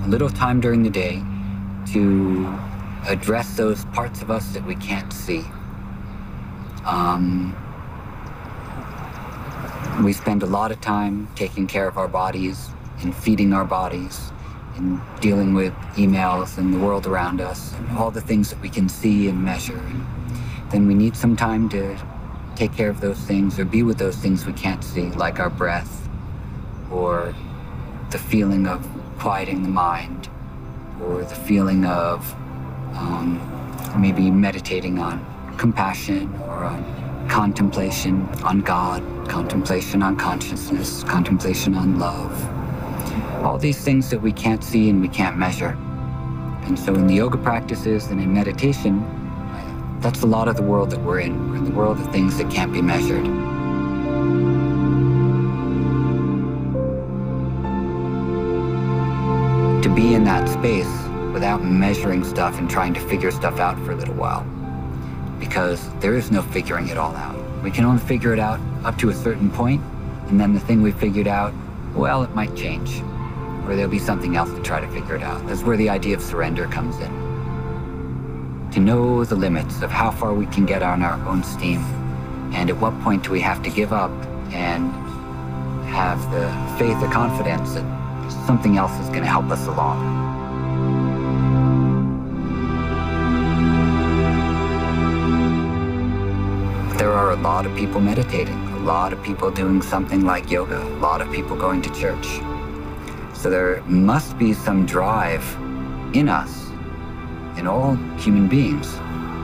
a little time during the day to address those parts of us that we can't see. We spend a lot of time taking care of our bodies and feeding our bodies and dealing with emails and the world around us and all the things that we can see and measure. And then we need some time to take care of those things or be with those things we can't see, like our breath or the feeling of quieting the mind or the feeling of maybe meditating on compassion or on contemplation on God, contemplation on consciousness, contemplation on love. All these things that we can't see and we can't measure. And so in the yoga practices and in meditation, that's a lot of the world that we're in. We're in the world of things that can't be measured. To be in that space without measuring stuff and trying to figure stuff out for a little while. Because there is no figuring it all out. We can only figure it out up to a certain point, and then the thing we figured out, well, it might change, or there'll be something else to try to figure it out. That's where the idea of surrender comes in. To know the limits of how far we can get on our own steam, and at what point do we have to give up and have the faith or confidence that something else is going to help us along. There are a lot of people meditating, a lot of people doing something like yoga, a lot of people going to church. So there must be some drive in us, in all human beings,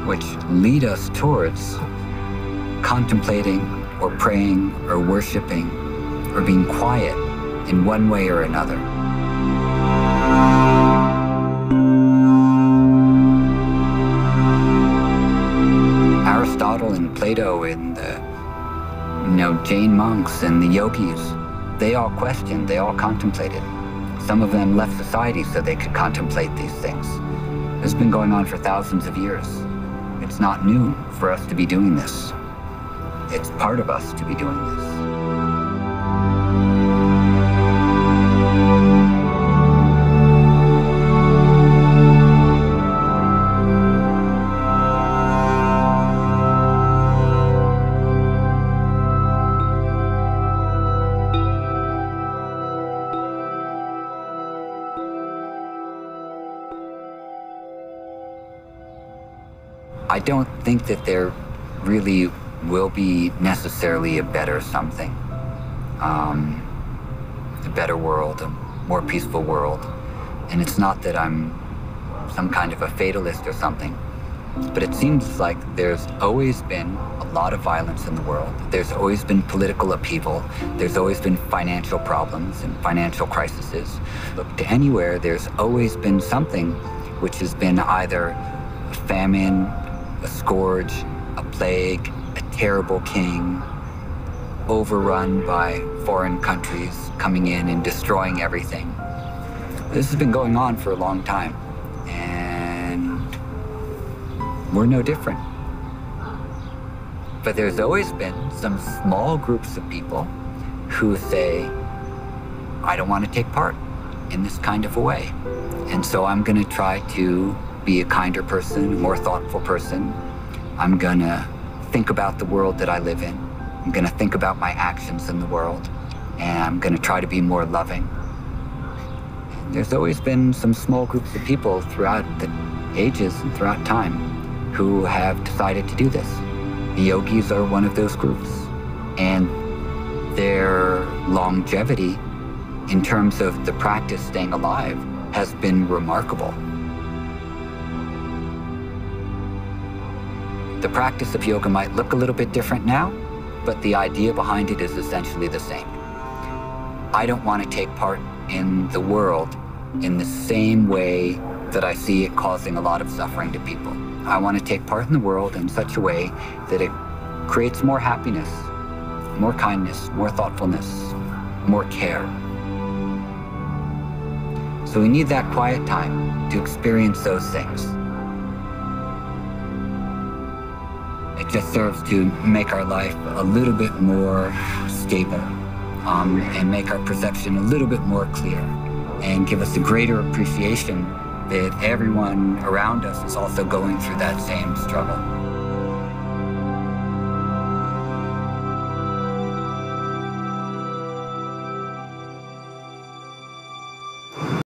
which lead us towards contemplating or praying or worshiping or being quiet in one way or another. Aristotle and Plato and the Jain monks and the yogis, they all questioned, they all contemplated. Some of them left society so they could contemplate these things. This has been going on for thousands of years. It's not new for us to be doing this. It's part of us to be doing this. I don't think that there really will be necessarily a better something, a better world, a more peaceful world. And it's not that I'm some kind of a fatalist or something, but it seems like there's always been a lot of violence in the world. There's always been political upheaval. There's always been financial problems and financial crises. Look to anywhere, there's always been something which has been either a famine, a scourge, a plague, a terrible king, overrun by foreign countries coming in and destroying everything. This has been going on for a long time, and we're no different. But there's always been some small groups of people who say, I don't want to take part in this kind of a way. And so I'm going to try to be a kinder person, a more thoughtful person. I'm gonna think about the world that I live in. I'm gonna think about my actions in the world, and I'm gonna try to be more loving. And there's always been some small groups of people throughout the ages and throughout time who have decided to do this. The yogis are one of those groups, and their longevity in terms of the practice staying alive has been remarkable. The practice of yoga might look a little bit different now, but the idea behind it is essentially the same. I don't want to take part in the world in the same way that I see it causing a lot of suffering to people. I want to take part in the world in such a way that it creates more happiness, more kindness, more thoughtfulness, more care. So we need that quiet time to experience those things. It just serves to make our life a little bit more stable and make our perception a little bit more clear. and give us a greater appreciation that everyone around us is also going through that same struggle.